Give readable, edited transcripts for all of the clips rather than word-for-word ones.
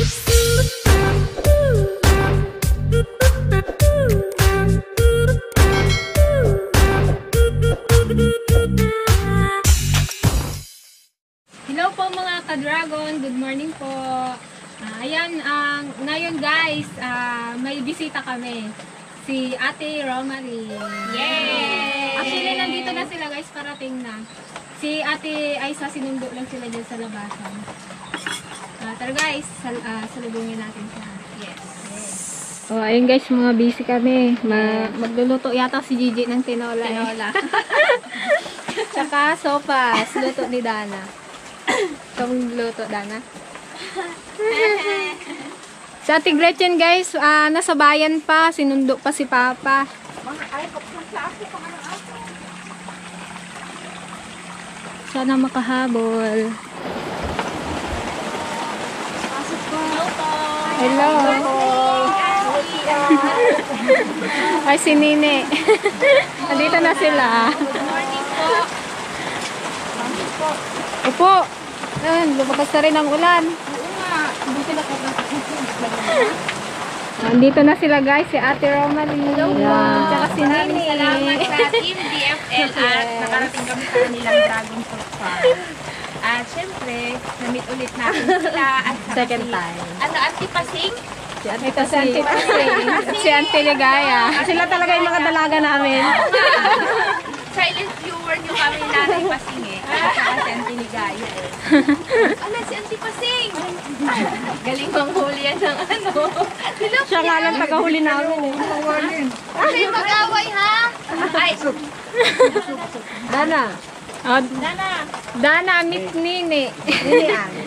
Hello po mga ka-dragon, good morning po. Ayan, ngayon guys, may bisita kami. Si Ate Romary. Yay! Actually, nandito na sila guys, parating na. Si Ate Aisa, sinundo lang sila dyan sa labasan. Tara guys, salubungin natin siya. Yes. So, ayun guys, mga busy kami. Magluluto yata si Gigi ng tinola. Tsaka sopas, luto ni Dana. Itong luto, Dana. Sa Ate Gretchen guys, nasa bayan pa, sinundo pa si Papa. Sana makahabol. Hello. Ay, si Nini. Nandito na sila. Good morning po. Opo. Lumakas na rin ang ulan. Nandito na sila guys, si Ate Romary. Tsaka si Nini. Salamat sa Team DFL at nakarating kami sa kanilang Dragon Fruit Farm. At syempre, na-meet ulit natin sila. At Second time. Auntie Pasing? Ito si Auntie Pasing. Si Auntie Ligaya. Sila talaga yung mga dalaga namin. Silent viewer nyo kami Nanay Pasing eh. At saka si Auntie Ligaya eh. Ano si Auntie Pasing? Galing manghuli yan ng ano. Siya nga lang tagahuli namin eh. Kasi mag-away ha? Ay, Dana. Oh, Dana, meet Nini.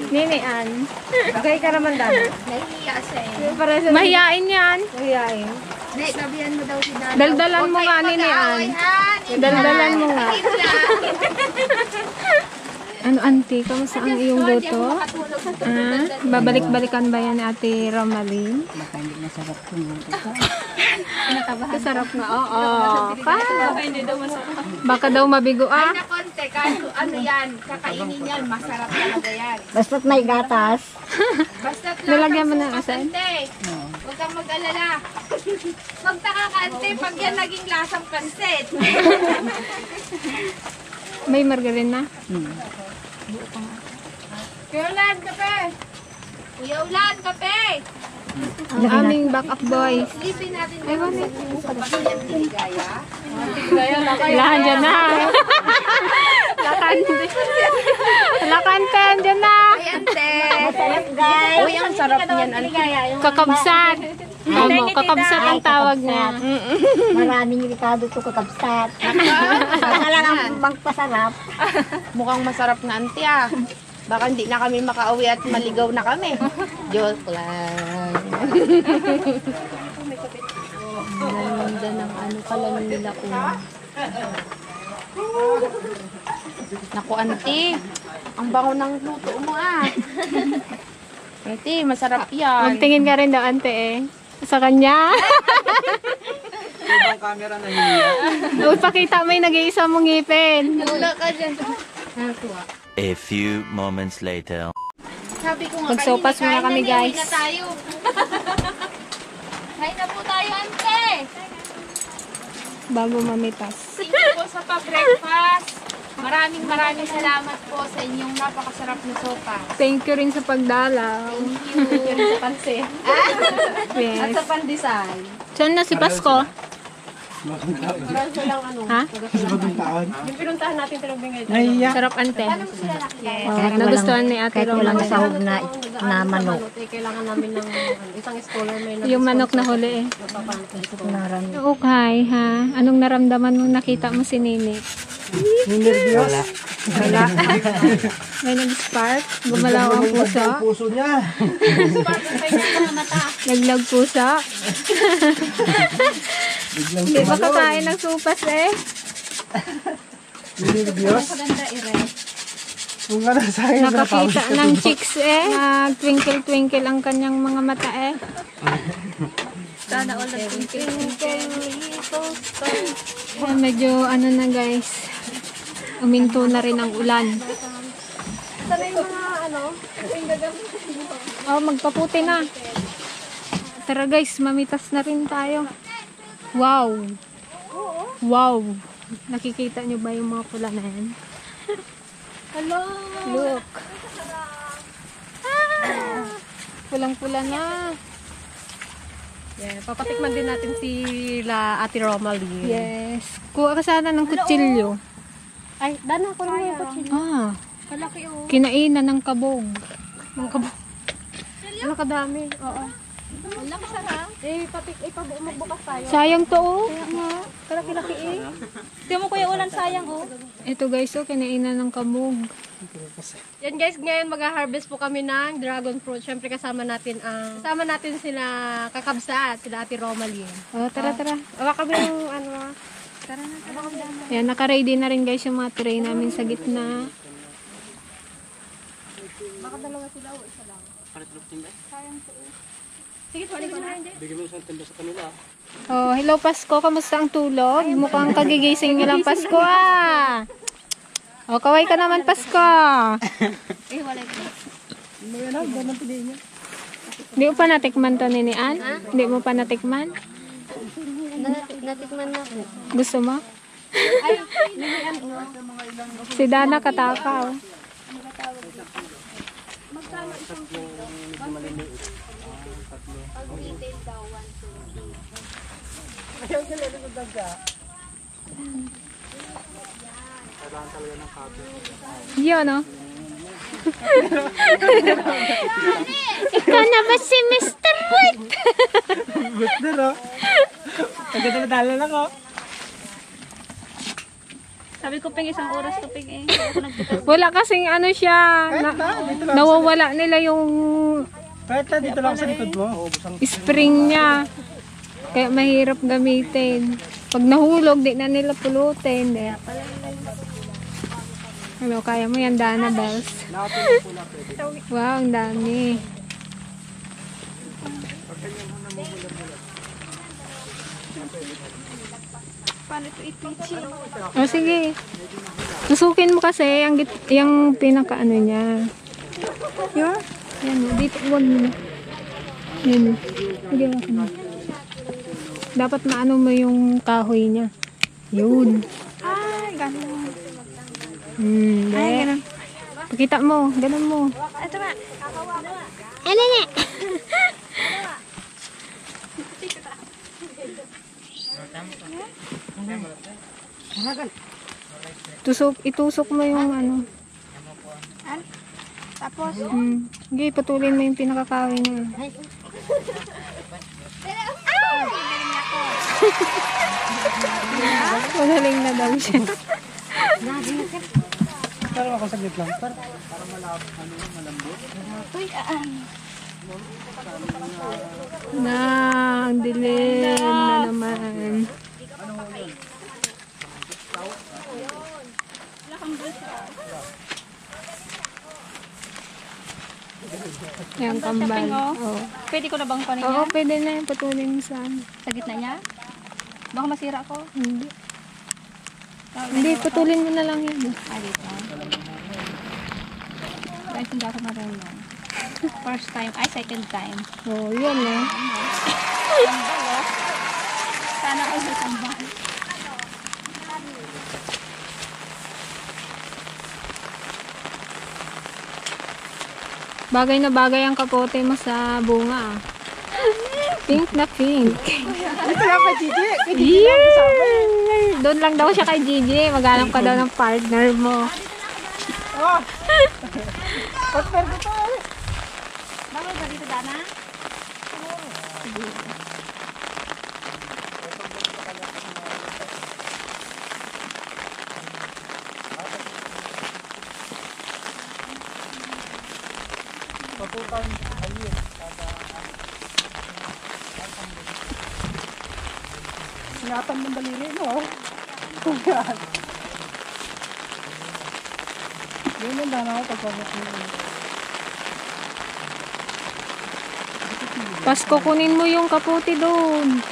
Nini Ann. Okay ka naman, Dana. nahihiya siya eh. Mahiyain yan. Mahiyain. Sabihan mo daw si Dana. Daldalan mo nga, Nini Ann. Daldalan mo nga. Ano, auntie? Kamusta ang iyong luto? Babalik-balikan ba yan ni Ate Romaline? Baka hindi masarap kung Kasarap nga, oo. Baka daw mabigo Ay na konti, kahit kung ano yan, kakainin yan, masarap talaga yan. basta't may gatas. Basta't Nalagyan mo ng suka, asin? Ante. Huwag kang mag-alala. Magtaka ka, ante, pag yan naging lasang pansit. May margarine na? Kuya Ulan, kape! Kuya Ulan, kape! Ang aming backup boys. Silipin natin Ay, wala. pag yan tinigaya. Lahan dyan na. Lakanten dyan na. Ay, ante! Guys, Uy, ang sarap niyan, ante. Kakabsat. Kakabsat ang tawag niya. maraming ricado to kakabsat. Baka lang ang pangpasarap. Mukhang masarap nga, ante ah. Baka hindi na kami makauwi at maligaw na kami. Joke lang. Nalanda ng ano pala nila ko. Naku, auntie. Ang bango ng luto mo ah. Auntie, masarap yan. Magtingin ka rin daw, ante eh. Sa kanya. Ibang camera na hiya. Uy, pakita mo yung nag-iisa mong ngipin. Wala ka dyan. Natuwa. A few moments later. Sabi ko nga, Magsopas muna kami, guys. Kain na tayo. Kain na po tayo, ante. Bago mamitas. Thank you po sa pa-breakfast. Maraming salamat po sa inyong napakasarap na sopa. Thank you rin sa pagdalaw. Thank you. Sa pansit. Yes. Sa pandesign. Saan na si Pasko? Karanso lang ano. Ha? Yung pinuntahan natin tinubingay. Nahiya. Sarap, ante. Nagustuhan ni Ate Kahit walang Romary. sahog na manok. Kailangan namin ng isang scholar may Yung manok na huli eh. Narami. Okay, ha? Anong naramdaman mo nakita mo si Nini? Wala. Wala. May nag-spark. Gumalaw ang puso. Puso niya. Naglag puso. Hindi ba kakain ng supas eh? Nervyos. Kung nga nasayang Nakakita ng chicks eh. Nag-twinkle-twinkle ang kanyang mga mata eh. Sana all the Medyo ano na guys. Uminto na rin ang ulan. Sana yung mga ano? Oh, magpaputi na. Tara guys, mamitas na rin tayo. Wow. Wow. Nakikita nyo ba yung mga pula na yan? Hello! Look. Ah, pulang-pula na. Yeah, papatikman din natin sila Ate Romalie. Yes. Kuha ka sana ng kutsilyo. Ay, dana ko rin yung kutsilyo. Ah, Malaki oh. kinainan ng kabog. Ang kabo. Ano kadami? Oo. Wala ka sarap. Magbukas tayo. Sayang to oh. Kalaki-laki eh. Tingnan mo kuya ulan sayang oh. Ito guys, oh, kinainan ng kabog. Yan guys, ngayon mag-harvest po kami ng dragon fruit. Siyempre kasama natin sila Kakabsat, sila Ate Romalie. Oh, tara, tara. Awa kami yung ano. Ayan, naka-ready na rin guys yung mga tray namin sa gitna. Oh, hello Pasko, kamusta ang tulog? Mukhang kagigising nyo lang Pasko ah. Oh, kaway ka naman Pasko. Eh wala ko. Hindi mo pa natikman to ni Ann? Hindi mo pa natikman? Natikman na po. Gusto mo? Si Dana katakaw. Yun, no? Ikaw na ba si Mr. White? Gusto no? Taga-dala lang ako. Sabi ko ping isang oras to ping eh. Wala kasing ano siya. Nawawala nila yung Kahit na dito lang sa likod mo. spring niya. Kaya mahirap gamitin. Pag nahulog, di na nila pulutin. Ano, kaya mo yan, Dana Bells? Wow, ang dami. Paano ito ipichi? O, sige. Tusukin mo kasi yung pinaka ano niya. Yan. Yan, dito. Huwag mo. Yan. Hindi mo. Dapat maano mo yung kahoy niya. Yun. Ay, ganun. Ay, ganun. Pakita mo. Ganun mo. Ito ba? Ano na? Itusok mo yung ano. Tapos, Sige, putulin mo yung pinakakahoy niya. Magaling na daw siya. Pero ako saglit lang. Para malambot. Na, ang dilim na naman. Yan, kambal. Oh. pwede ko na bang panin Oo, yan? pwede na yung putulin mo sa ano. Sa gitna niya? Baka masira ko. Hindi. Hindi, putulin mo na lang yan. Ah, dito. Guys, hindi ako marunong. First time. Ay, second time. Oh, yun na. Sana ako sa tambal. Bagay na bagay ang kapote mo sa bunga. Pink na pink. Ito lang kay Gigi. Yeah! Doon lang daw siya kay Gigi. Maghanap ka daw ng partner mo. Oh! Partner ko to. Bakit ba dito, Dana? Sinatan ng daliri mo. Yan yung dana ko pagpapot mo. Pasko, kunin mo yung kapote doon.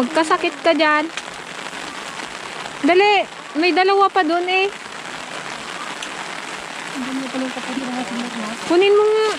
Magkasakit ka dyan. Dali, may dalawa pa doon eh. Hindi mo pa lang kapot Kunin mo nga.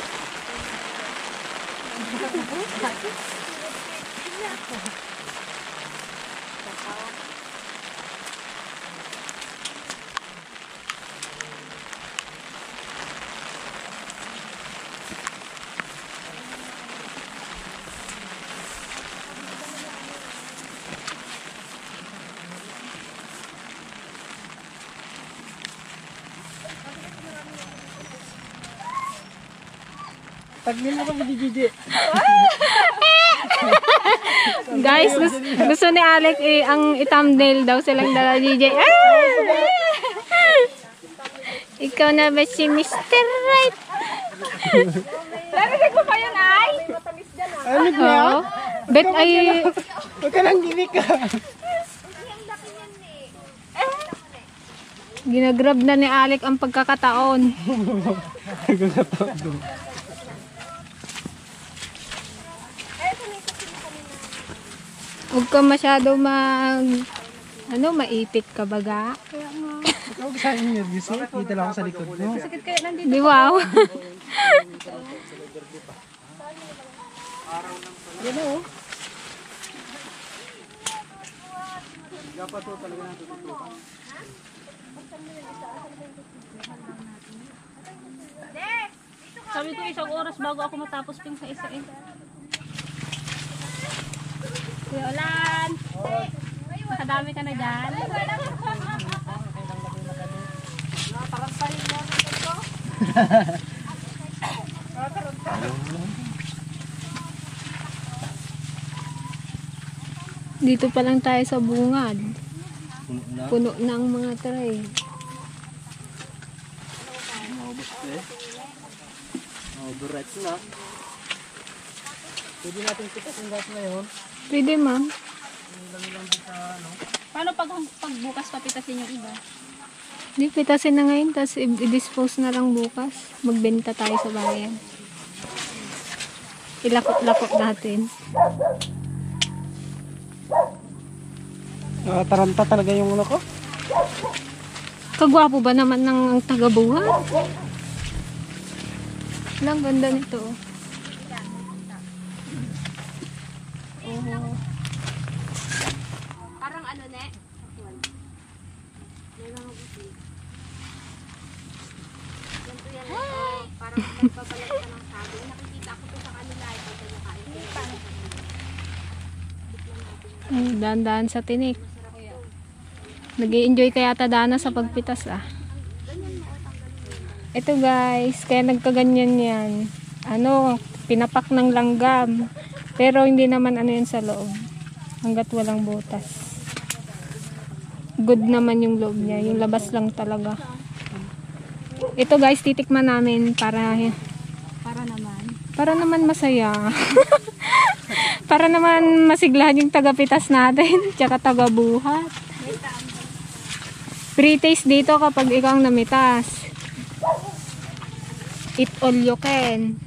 Tagmil na kami di Gigi. Guys, gusto ni Alec ang i-thumbnail daw silang dala DJ. Ikaw na ba si Mr. Right? Narinig mo pa yun, ay? Ano na? Oo. Bet ay... Huwag ka nang gimik ka. Ginagrab na ni Alec ang pagkakataon. Huwag ka masyado maipit ka baga. Huwag sa akin nervous eh. Kita lang ako sa likod mo. Di wow. Sabi ko isang oras bago ako matapos ping sa isa eh. Kuya Olan! Nakadami ka na dyan? Dito pa lang tayo sa bungad. Puno na ang mga tray. Buret na. Pwede natin pitas yung gas ngayon. Pwede ma'am. Paano pag bukas papitasin yung iba? Di pitasin na ngayon, tapos i-dispose na lang bukas. Magbenta tayo sa bayan. Ilakot-lakot natin. Taranta talaga yung ano ko. Kagwapo ba naman ng taga-buhat? Ang ganda nito. Parang ano, ne? Ganito yan, parang nagbabalat ka ng sabi. Nakikita ko to sa kanila, ito sa nakain. Ay, dahan-dahan sa tinik. Nag-i-enjoy kaya Dana sa pagpitas ah. Ito guys, kaya nagkaganyan yan. Ano, pinapak ng langgam. Pero hindi naman ano yun sa loob. Hanggat walang butas. Good naman yung loob niya. Yung labas lang talaga. Ito guys, titikman namin para naman masaya. Para naman masiglahan yung tagapitas natin. Tsaka tagabuhat. Free taste dito kapag ikaw ang namitas. Eat all you can.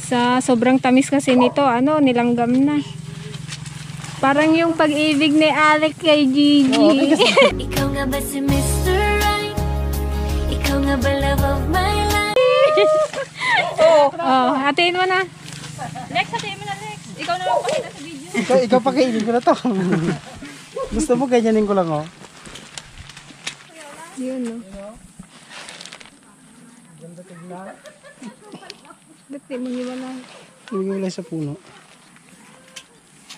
Sa sobrang tamis kasi nito, nilanggam na. Parang yung pag-ibig ni Alec kay Gigi. Ikaw nga ba si Mr. Right? Ikaw nga ba love of my life? Hatiin mo na. Lex, hatiin mo na Lex. Ikaw na lang pakita sa video. Ikaw pa kainin ko na to. Gusto mo ganyanin ko lang oh. Yun no. Ba't di mo niwalay? Hindi sa puno.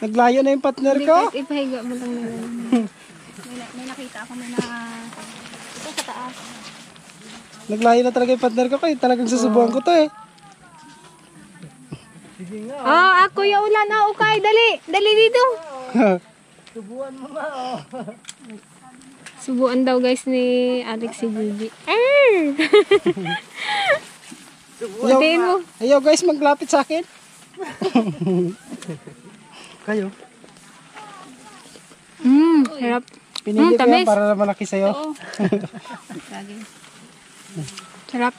Naglayo na yung partner Hindi, ko. kahit ipahiga mo lang nila. May nakita ako na ito sa taas. Naglayo na talaga yung partner ko. Kaya talagang susubukan ko to eh. Kuya Ulan, okay, dali. Dali dito. Subuan daw guys ni Alex si Gigi. Hatiin mo. Ayaw guys, maglapit sa akin. Kayo. Harap. Pinili ko tamis. yan para malaki sa'yo. Sarap.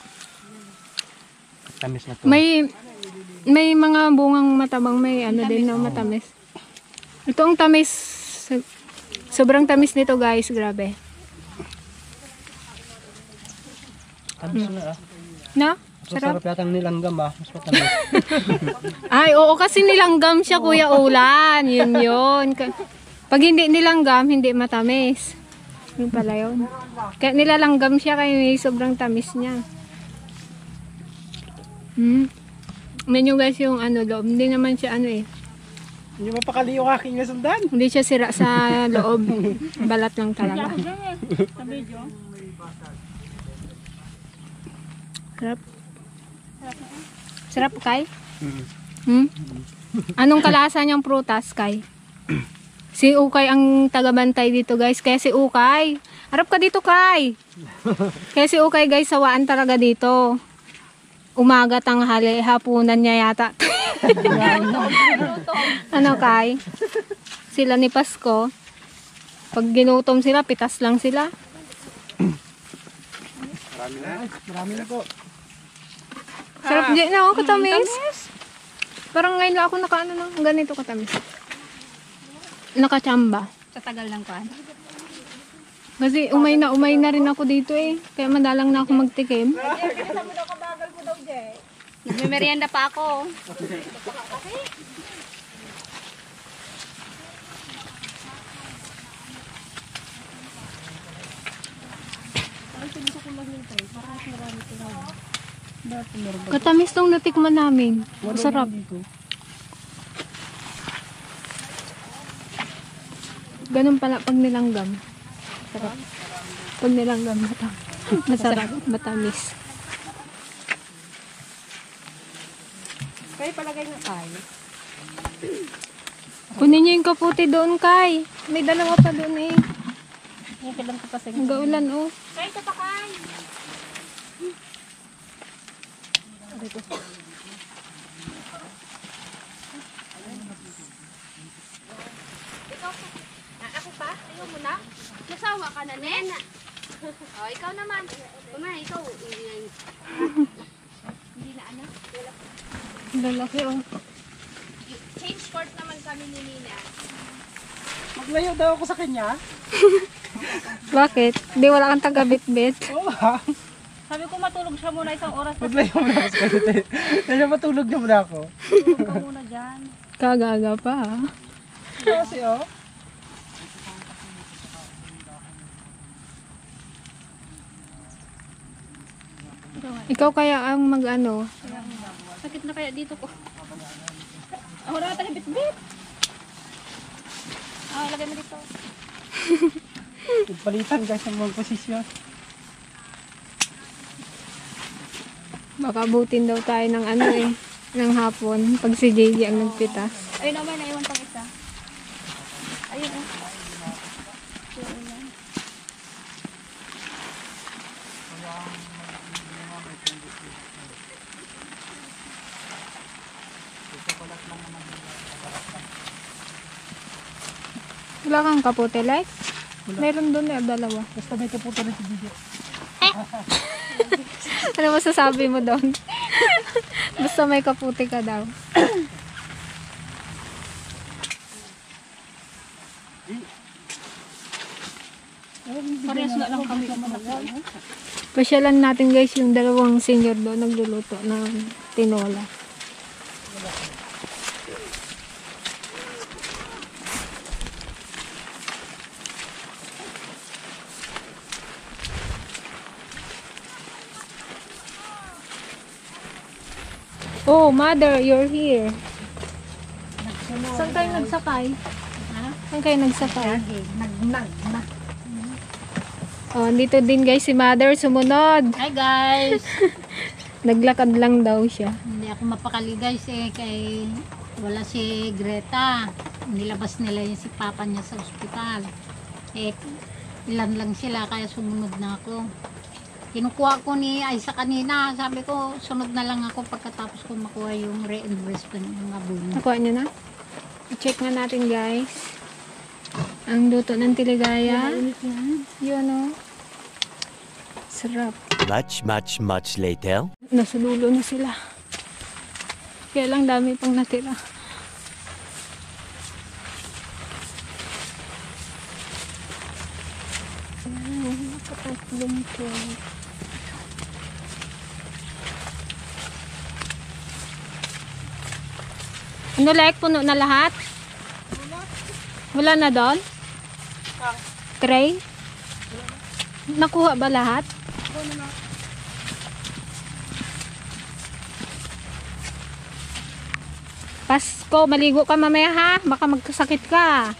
Tamis na to. May mga bungang matabang, may din na matamis. Ito ang tamis. Sobrang tamis nito guys, grabe. Tamis na ah. Na? Mas masarap yata ang nilanggam ah. Mas matamis. Ay, oo, kasi nilanggam siya, Kuya Ulan. Yun. Pag hindi nilanggam, hindi matamis. Yun pala yun. Kaya nilalanggam siya, kaya may sobrang tamis niya. Menu guys yung loob. Hindi naman siya Hindi mapakali yung aking nasundan. Hindi siya sira sa loob. Balat lang talaga. Sarap. Sarap, Kai? Anong kalasa niyang prutas, Kai? Si Ukay ang tagabantay dito, guys. Kaya si Ukay. Harap ka dito, Kai. Kaya si Ukay, guys, sawaan talaga dito. Umaga, tanghali, hapunan niya yata. Ano, Kai? Sila ni Pasko. Pag ginutom sila, pitas lang sila. Marami na po. Sarap din na, katamis. Parang ngayon lang ako nakaano ng ganito katamis. Nakachamba. Sa tagal ng kwan. Kasi umay na rin ako dito eh. Kaya madalang na ako magtikim. Nagme-merienda pa ako. Katamis tong natikman namin. Masarap. Ganun pala pag nilanggam. Sarap. Pag nilanggam, masarap. Matamis. Kaya palagay na tayo. Kunin niyo yung kaputi doon, Kai. May dalawa pa doon eh. Yung kailang ko pa sa Gaulan oh. Kaya ito pa kay. Ako pa? Ayaw mo na? Nasawa ka na, Nen? O, ikaw naman. Ikaw. Hindi na ano? Lalaki oh. Change court naman kami ni Nina. Maglayo daw ako sa kanya. Bakit? Di wala kang taga-bit-bit. Oo ha. Sabi ko matulog siya muna isang oras. Maglayo muna ako sa kanya. Kaya matulog niya muna ako. Tulog ka muna dyan. Kagaga pa ha. Kasi oh. Ikaw kaya ang mag-ano. Sakit na kaya dito ko. Ako na tayo bit-bit. Lagay mo dito. Palitan guys ang mga posisyon. Baka butin daw tayo ng ng hapon pag si JJ ang nagpitas. Ayun naman, naiwan pang isa. Ayun oh. Wala kang kapote, like? Meron doon dalawa. Basta may kaputo na si Gigi. Ano masasabi mo doon? Basta may kaputi ka daw. Parehas nga lang kami. Pasyalan natin guys yung dalawang senior doon nagluluto ng tinola. Oh, mother, you're here. Saan kayo nagsakay? Saan kayo nagsakay? Oh, dito din guys si mother sumunod. Hi guys! Naglakad lang daw siya. Hindi ako mapakali guys kay wala si Greta. Nilabas nila yung si papa niya sa ospital. Ilan lang sila kaya sumunod na ako. Kinukuha ko ni Aisa kanina. Sabi ko, sunod na lang ako pagkatapos ko makuha yung reimbursement ng abono. Nakuha niyo na? I-check nga natin guys. Ang luto ng tiligaya. Yun o. Sarap. Much later. Nasululo na sila. Kaya lang dami pang natira. Nakatatlong plate. Ano like puno na lahat? Wala na doon? Tray? Nakuha ba lahat? Pasko, maligo ka mamaya ha. Baka magkasakit ka.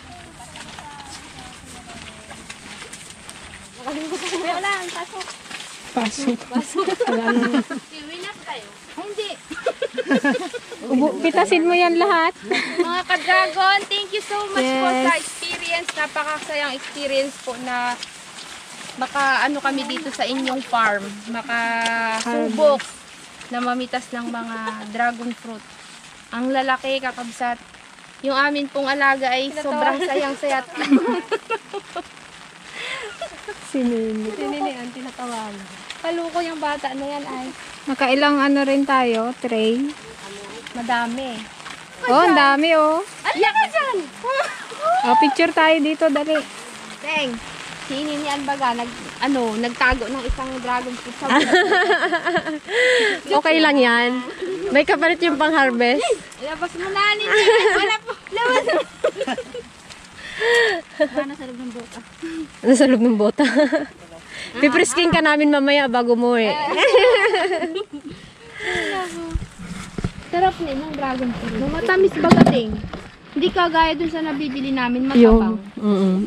Pasok. Iwi na po tayo. Hindi. Pitasin mo yan lahat. Mga ka-dragon, thank you so much po Yes. sa experience. Napakasayang experience po na maka-ano kami dito sa inyong farm. Makasubok na mamitas ng mga dragon fruit. Ang lalaki, kakabsat. Yung amin pong alaga ay sobrang sayang-sayat. Sinini. ang tinatawagan. Kaluko yung bata na yan ay Nakailang ano rin tayo, tray. madami. Oh, ang dami oh. Ayan ka dyan! Oh, picture tayo dito, dali. Teng, si Ninian Baga, nagtago ng isang dragon fruit sa Okay lang yan. May kapalit yung pang-harvest. Labas mo na, Ninian! Wala po! Labas mo! Nasa loob ng bota. Piprisking ka namin mamaya bago mo eh. Sarap na ng dragon fruit. Matamis bagating. Hindi kagaya dun sa nabibili namin, matabang.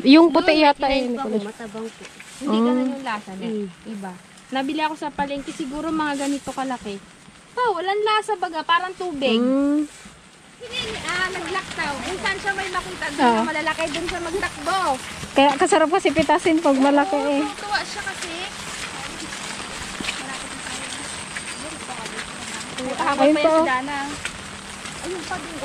Yung puti yata eh. Matabang po. Hindi ganun yung lasa na. Iba. Nabili ako sa palengke, siguro mga ganito kalaki. Walang lasa baga, parang tubig. Naglaktaw. Kung saan siya may makita doon na malalaki, doon siya magtakbo. Kaya kasarap kasi pitasin pag malaki eh. Tuwa siya kasi. Habang Ayun pa po. yung si Dana. Ayun pa din.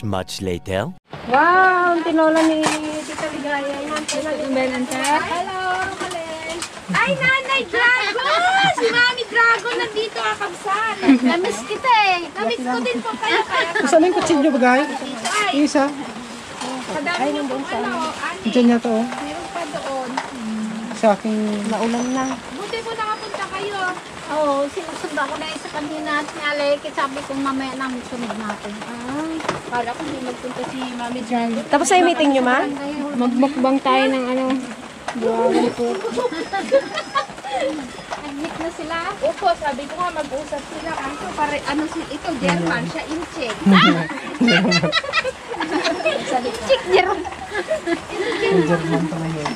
Much later. Wow, ang tinola ni Tita Ligaya. Yan, Hello, Malen. Ay, Nanay Dragon! Si Mami Dragon nandito, kakabsan. Namiss kita eh. Namiss ko din po kayo. Saan yung kutsilyo bagay? Dito ay, Yung isa. kadami niyo pong ani. Diyan niya to. Oh. Meron pa doon. Sa aking naulan na. Buti po nakapunta kayo. Oo, sinusunod ako na sa kanina at nalekit. Sabi ko mamaya namin sunod natin. Kala ko hindi magpunta si Mami Dragon. Tapos ay meeting nyo, ma? Magbukbang tayo ng ano. Dragon fruit. Admit na sila. Opo, sabi ko nga mag-usap sila. Ano ito, German, siya Incheck. Yung German pala yun.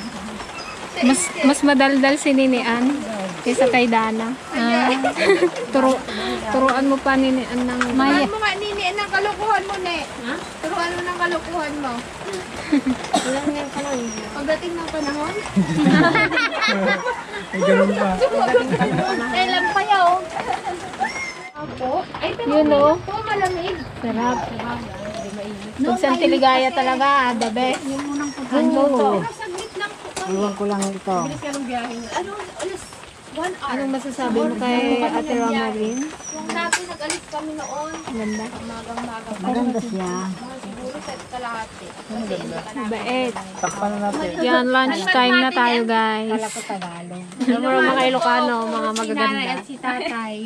Mas madaldal si Ninian kaysa kay Dana. Turuan mo pa Ninian ng Turuan mo nga, Nini, ng kalokohan mo, Ne. Turuan mo ng kalokohan mo. Pagdating ng panahon, Ay, ganun pa. kailan pa yaw? Opo. Ay, pero Yun, oh. po, malamig. sarap. Pag Santi Ligaya talaga, the best. Ang luto. Pero saglit lang po kami. Iwan ko lang ito. Alas 1 hour. Anong masasabi mo kay Ate Romaline? Yung dati nag-alis kami noon. Ganda. Magang-maga pa. Maganda siya. Mga siguro sa kalahati. Kasi hindi pa namin. Bait. Takpan na natin. Yan, lunch time na tayo guys. Ko Tagalog. Mga Ilocano, mga Si nanay magaganda. at si tatay.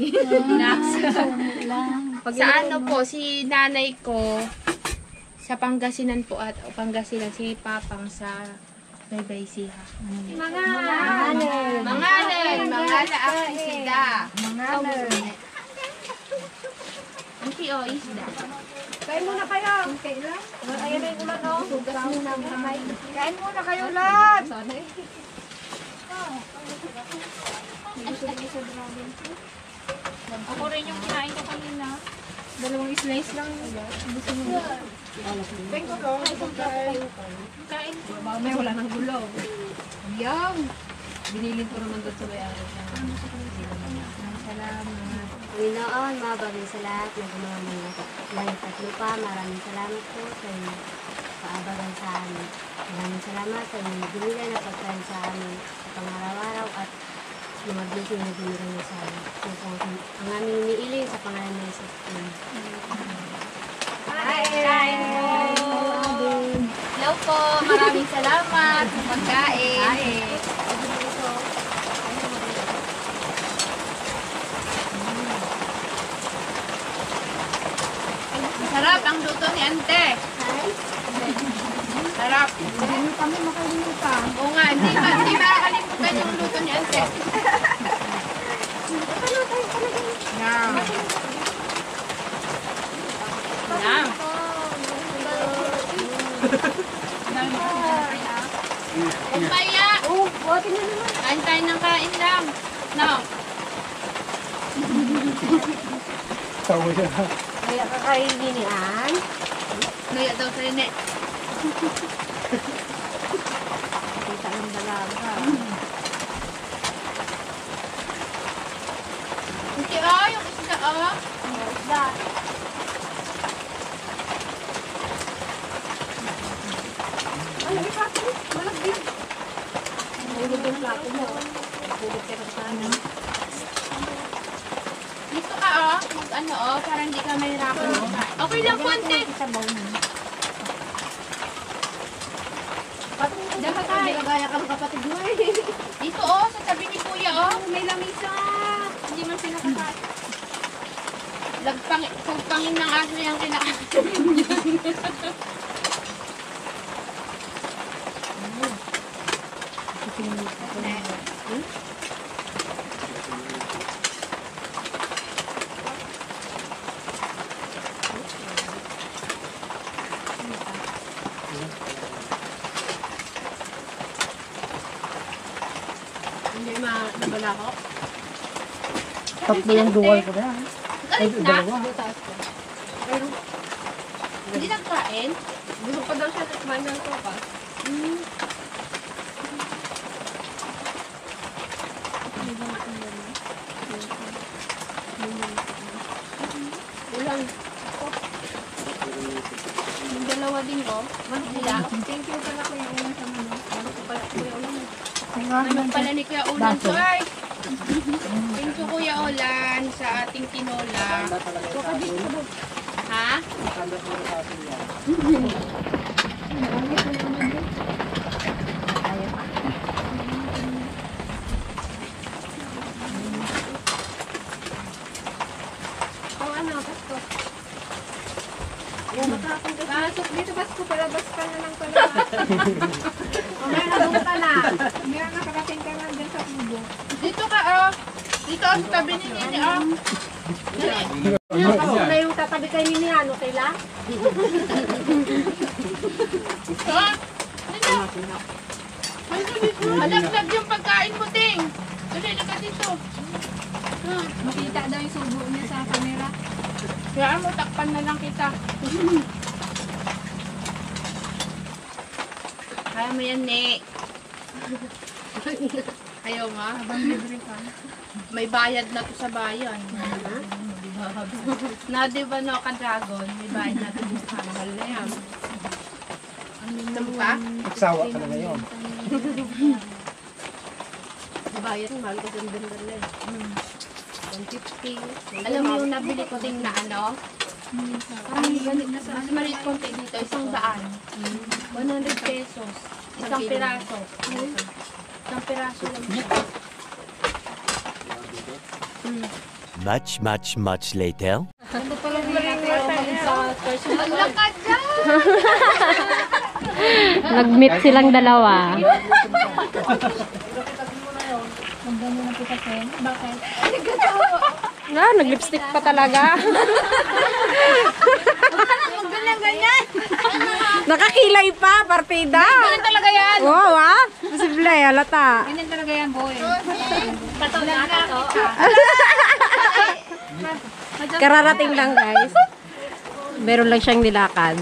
Sa ano po, si nanay ko sa Pangasinan po at Pangasinan, si Papang sa Baybay Siha. Mangalan ako isda. Auntie o isda. Kain muna kayo. Ayan na yung ulan o. Sugas muna ang kamay. Kain muna kayo lahat. Ako rin yung kinain ko kanina. 2 slice lang. Kain ko. Mamaya wala nang gulo. Yung. Binilin ko naman doon sa may-ari. Salamat. Panginoon, mabagal sa lahat ng mga langit at lupa. Maraming salamat po sa inyong paabagan sa amin. Maraming salamat sa inyong binigay na pagkain sa amin sa pangaraw-araw at mga blessing na binigay niya sa amin. Kaya po ang aming iniiling sa pangalan ng Jesus. Hello po, maraming salamat sa pagkain. Sarap ang luto ni Ante. Sarap. Hindi kami makalimutan. Oo nga, hindi makakalimutan yung luto ni Ante. Yum. Yum. Kumpaya! Kain tayo ng kain lang. No. Tawa siya. Kaya kakainin ni Ann. Naya daw sa ine. Kita ng dalaga. Hindi yung isda Isda. Dito ka mag para hindi ka mahirapan. Okay lang konti. Diyan ka tayo. Gaya ka ng kapatid mo eh. Dito sa tabi ni Kuya may lamisa. Hindi man sila kakain. Pagpangin ng aso yung kinakain. Hindi nabala ko. Tatlo yung dual ko na yan. Ay, dalawa. Hindi nagkain? Gusto pa daw siya kumain ng sopas. Yung dalawa din Manila. Thank you pala ko yung ulan sa mga. Ano ko pala ko yung ulan. Manok pala ni Kuya Olan. So, ay, thank you Kuya Olan sa ating tinola. Ha? Pasok dito, Pasko, palabas ka na lang pala. May nabong ka na. May nakarating ka na dyan sa kubo. Dito ka, Dito sa tabi ni Nini, Kasi na yung tatabi kay Nini, ano kaila? Malaglag yung pagkain mo, Ting. Dali, ka dito. Makita daw yung subo niya sa camera. Kaya mo, takpan na lang kita. Kaya mo yan, Ne. Ayaw nga. May bayad na to sa bayan. Na, di ba no, ka-dragon? May bayad na to sa mahal na yan. Ano ka? Nagsawa ka na ngayon. Bayad, mahal ko yung bendala eh. 150. Alam mo yung nabili ko din na ano? Mas maliit konti dito, 100. 100 pesos. Isang piraso. Isang piraso lang siya. Much later. Ang lakad dyan! Nag-meet silang dalawa. Nag-lipstick pa talaga. Ganyan! Nakakilay pa, partida. Ganyan talaga yan! Wow, posible, halata. Ganyan talaga yan, boy. Kararating lang, guys. Meron lang siyang nilakad.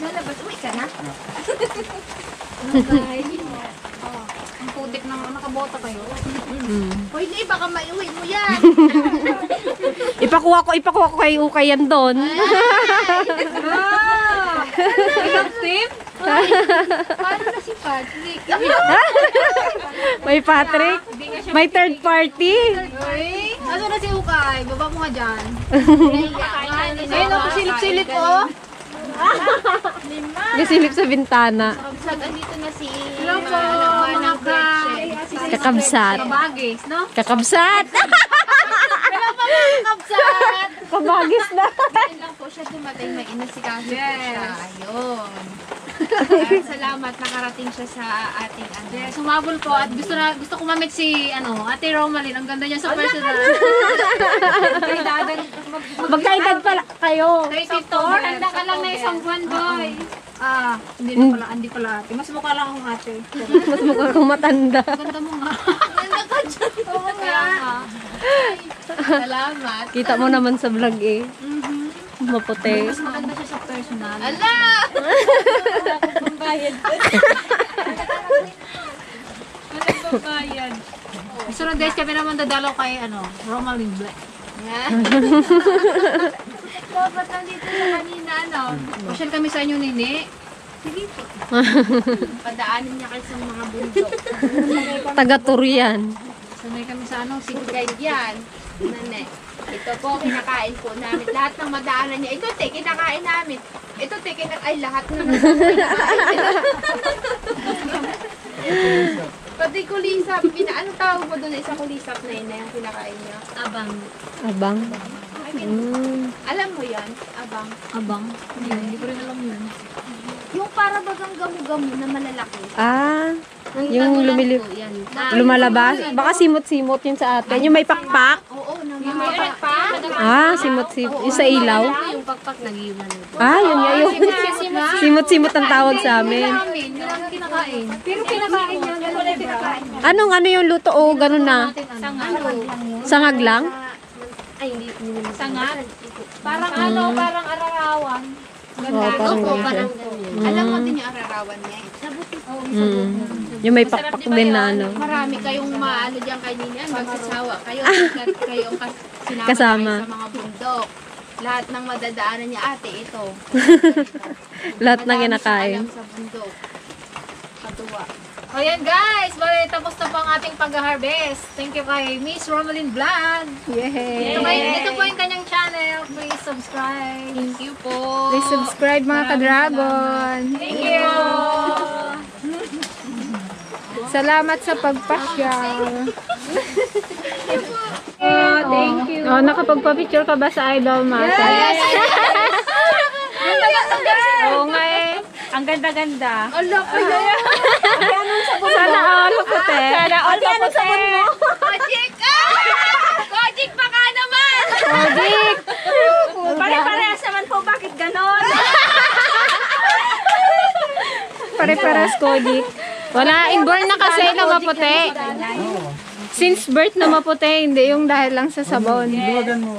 Lalabas, uwi ka na? Ang putik ng nakabota kayo. Pwede, baka maiuwi mo yan. Ipakuha ko kay Ukay yan doon. Ikaw, Steve? Paano na si Patrick? May Patrick. May third party. Uy, aso na si Ukay? Baba mo nga dyan. Ayun ako, silip-silip ko. Gasilip sa bintana. Kabsat, andito na si Hello po, mga kay. Kakabsat. Kabagis, no? Kakabsat. Kabsat! Kabagis na. Ayun lang po siya dumatay, may inasikaso po siya. Ayun. Kaya salamat, nakarating siya sa ating ano. Yes, sumabol po at gusto ko mamit si Ate Romalyn. Ang ganda niya sa personal. Magkaedad pala kayo. 34, handa ka lang na isang buwan, boy. Hindi pala ate. Mas mukha lang akong ate. Mas mukha kang matanda. Ganda mo nga. Oo nga. Salamat. Kita mo naman sa vlog eh. Maputi. Mas maganda siya sa personal. Ala! Bayad. Sunod guys, kami naman dadalaw kay Romalyn Black. Dapat nandito sa kanina, ano? Pasyal kami sa inyo, Nini. Padaanin niya kayo sa mga bundok. Taga-Turian. Sanay kami sa City guide yan. Nane. Ito po, kinakain po namin. Lahat ng madaanan niya. Ito, te, kinakain namin. Ito, te, ay, lahat na kinakain. Pati kulisap. Ano tawag mo doon? Isang kulisap na yun na yung kinakain niya. Abang. Abang. Alam mo yan? Abang. Abang? Hindi ko rin alam yun. Yung para bagang gamu-gamu na malalaki. Ah, yung lumalabas. Baka simot-simot yun sa atin. Yung may pakpak. Oo, na Yung mga may pa? Ah, simot-simot. Yung sa ilaw. Yung pagpak nag-iwan. Ah, yun nga. Yung simot-simot ang tawag sa amin. Hindi namin kinakain. Pero kinakain niya. Wala kinakain niya. Ano yung luto o ganun na? Sangag. Sangag lang? Ay, hindi naman. Sangag? Parang parang ararawan. Oo, parang ganun. Alam mo din yung ararawan niya. Yung may pakpak din na ano. Marami kayong maano diyan kay Nina, magsasawa. Kayo ang sinama Kasama. kayo sa mga bundok. Lahat ng madadaanan niya, ate, ito. Lahat na Madami kinakain. siyang alam sa bundok. Katuwa. O yan guys, bali tapos na po ang ating pag-harvest. Thank you kay Miss Romalyn Vlog. Yay! Ito po yung kanyang channel. Please subscribe. Thank you po. Please subscribe mga ka-dragon. Thank you. Salamat sa pagpasyal. Thank you. Oh, nakapagpa-picture ka ba sa Idol Mata? Yes! Oo nga eh. Ang ganda-ganda. Ala, kaya. Sana all puti. Sana all pa po mo. Kojik! Kojik, baka naman! Kojik! Pare-parehas naman po. Bakit ganon? Pare-paras Kojik. Wala, inborn na kasi na maputi. Since birth na maputi, hindi yung dahil lang sa sabon. Duwagan mo.